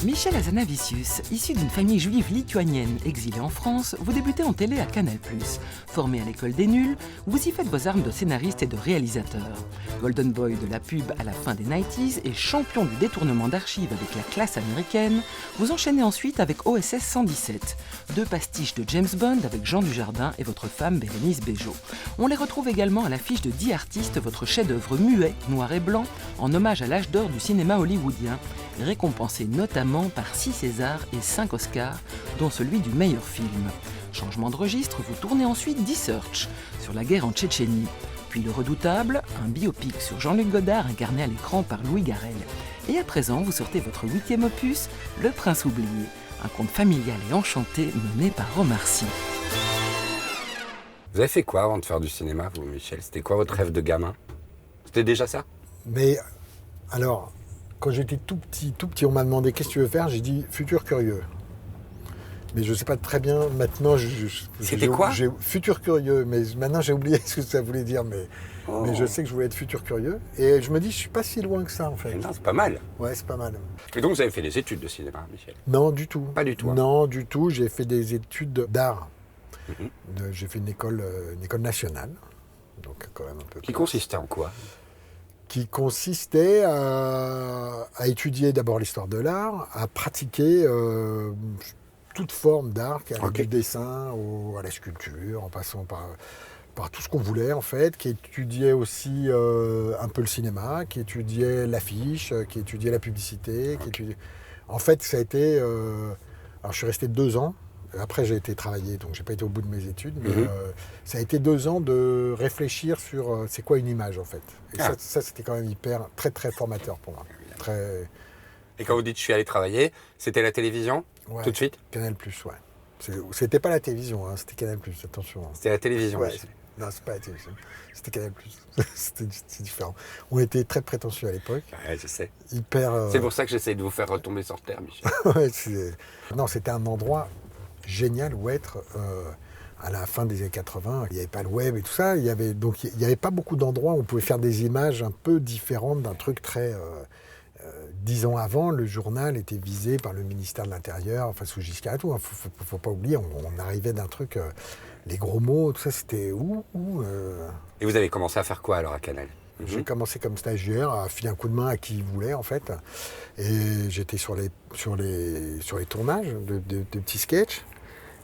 Michel Hazanavicius, issu d'une famille juive lituanienne exilée en France, vous débutez en télé à Canal+. Formé à l'école des nuls, vous y faites vos armes de scénariste et de réalisateur. Golden Boy de la pub à la fin des 90s et champion du détournement d'archives avec la classe américaine, vous enchaînez ensuite avec OSS 117, 2 pastiches de James Bond avec Jean Dujardin et votre femme Bérénice Bejo. On les retrouve également à l'affiche de 10 artistes, votre chef-d'œuvre muet, noir et blanc, en hommage à l'âge d'or du cinéma hollywoodien, récompensé notamment par 6 Césars et 5 Oscars, dont celui du meilleur film. Changement de registre, vous tournez ensuite The Search, sur la guerre en Tchétchénie. Puis Le Redoutable, un biopic sur Jean-Luc Godard incarné à l'écran par Louis Garrel. Et à présent, vous sortez votre 8e opus, Le Prince oublié, un conte familial et enchanté mené par Omar Sy. Vous avez fait quoi avant de faire du cinéma, vous, Michel? C'était quoi votre rêve de gamin? C'était déjà ça? Mais alors, quand j'étais tout petit, on m'a demandé qu'est-ce que tu veux faire, j'ai dit futur curieux. Mais je ne sais pas très bien, maintenant... C'était quoi? Futur curieux, mais maintenant j'ai oublié ce que ça voulait dire, mais je sais que je voulais être futur curieux. Et je me dis, je ne suis pas si loin que ça, en fait. Non, c'est pas mal. Ouais, c'est pas mal. Et donc vous avez fait des études de cinéma, Michel? Non, du tout. Pas du tout, hein. Non, du tout. J'ai fait des études d'art. Mhm. J'ai fait une école nationale, donc quand même un peu... Qui consistait en quoi? Qui consistait à étudier d'abord l'histoire de l'art, à pratiquer toute forme d'art, qui allait du dessin à la sculpture, en passant par tout ce qu'on voulait en fait, qui étudiait aussi un peu le cinéma, qui étudiait l'affiche, qui étudiait la publicité. En fait, ça a été... alors je suis resté 2 ans. Après, j'ai été travailler, donc j'ai pas été au bout de mes études, mais ça a été 2 ans de réfléchir sur c'est quoi une image en fait. Et ça, c'était quand même très très formateur pour moi. Très... Et quand vous dites je suis allé travailler, c'était la télévision, Ouais, tout de suite? Canal+, ouais. C'était pas la télévision, hein, c'était Canal+, attention. C'était la télévision, Ouais. Michel. Non, c'est pas la télévision, c'était Canal+. C'est différent. On était très prétentieux à l'époque. Ouais, je sais. Hyper... C'est pour ça que j'essaie de vous faire retomber sur terre, Michel. Ouais, non, c'était un endroit génial où être à la fin des années 80. Il n'y avait pas le web et tout ça. Il y avait pas beaucoup d'endroits où on pouvait faire des images un peu différentes d'un truc très... 10 ans avant, le journal était visé par le ministère de l'Intérieur, enfin sous Giscard et tout. Faut pas oublier, on arrivait d'un truc... les gros mots, tout ça, c'était Et vous avez commencé à faire quoi alors à Canal? J'ai commencé comme stagiaire à filer un coup de main à qui voulait en fait. Et j'étais sur les tournages de petits sketchs.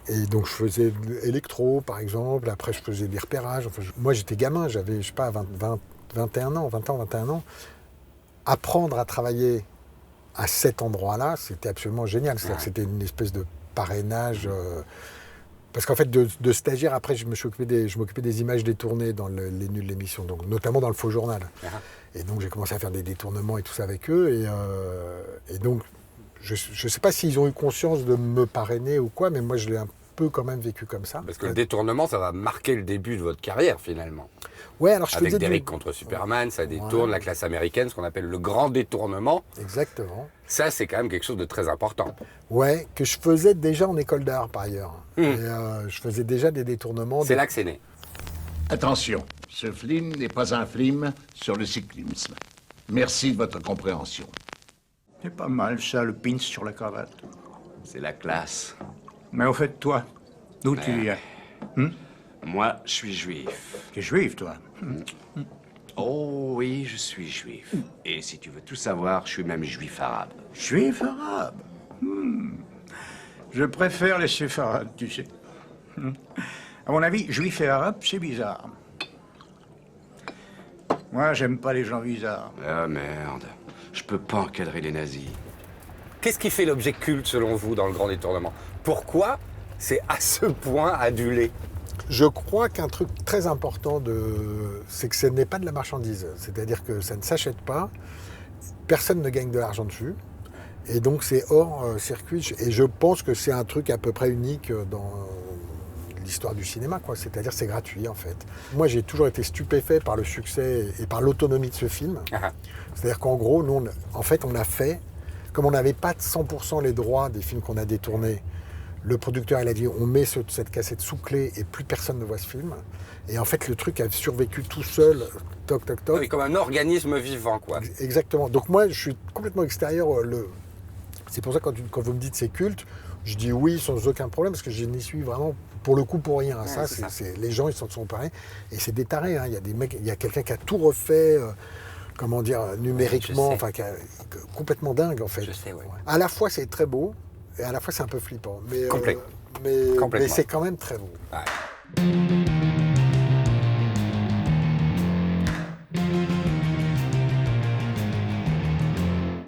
Et donc je faisais de l'électro par exemple, après je faisais des repérages. Enfin, moi j'étais gamin, j'avais je sais pas 21 ans. Apprendre à travailler à cet endroit-là, c'était absolument génial. C'est-à-dire que c'était une espèce de parrainage. Parce qu'en fait, de stagiaire, après, je m'occupais des images détournées dans les nuls de l'émission, donc notamment dans le faux journal. Et donc, j'ai commencé à faire des détournements et tout ça avec eux. Et donc, je ne sais pas s'ils ont eu conscience de me parrainer ou quoi, mais moi, je l'ai un peu quand même vécu comme ça. Parce que le détournement, ça va marquer le début de votre carrière, finalement. Ouais, alors Avec Derrick contre Superman, ça détourne la classe américaine, ce qu'on appelle le grand détournement. Exactement. Ça, c'est quand même quelque chose de très important. Ouais, que je faisais déjà en école d'art, par ailleurs. Et, je faisais déjà des détournements. C'est là que c'est né. Attention, ce film n'est pas un film sur le cyclisme. Merci de votre compréhension. C'est pas mal, ça, le pince sur la cravate. C'est la classe. Mais au fait, toi, d'où tu viens? Moi, je suis juif. Tu es juif, toi? Oh oui, je suis juif. Et si tu veux tout savoir, je suis même juif arabe. Juif arabe? Je préfère les séfarades, tu sais. À mon avis, juif et arabe, c'est bizarre. Moi, j'aime pas les gens bizarres. Ah merde, je peux pas encadrer les nazis. Qu'est-ce qui fait l'objet culte, selon vous, dans le grand détournement? Pourquoi c'est à ce point adulé? Je crois qu'un truc très important, c'est que ce n'est pas de la marchandise. C'est-à-dire que ça ne s'achète pas, personne ne gagne de l'argent dessus, et donc c'est hors circuit. Et je pense que c'est un truc à peu près unique dans l'histoire du cinéma, quoi. C'est-à-dire c'est gratuit, en fait. Moi, j'ai toujours été stupéfait par le succès et par l'autonomie de ce film. C'est-à-dire qu'en gros, nous, on a fait, comme on n'avait pas de 100% les droits des films qu'on a détournés, Le producteur, il a dit, on met cette cassette sous clé et plus personne ne voit ce film. Et en fait, le truc a survécu tout seul, toc, toc, toc. Oui, comme un organisme vivant, quoi. Exactement. Donc moi, je suis complètement extérieur. C'est pour ça que quand vous me dites c'est culte, je dis oui sans aucun problème, parce que je n'y suis vraiment pour le coup pour rien. Ça, les gens, ils s'en sont parés. Et c'est des tarés. Hein. Il y a des mecs, il y a quelqu'un qui a tout refait, comment dire, numériquement, enfin, complètement dingue en fait. Je sais, ouais. À la fois, c'est très beau, et à la fois, c'est un peu flippant. Mais, Complètement. mais c'est quand même très beau. Ouais.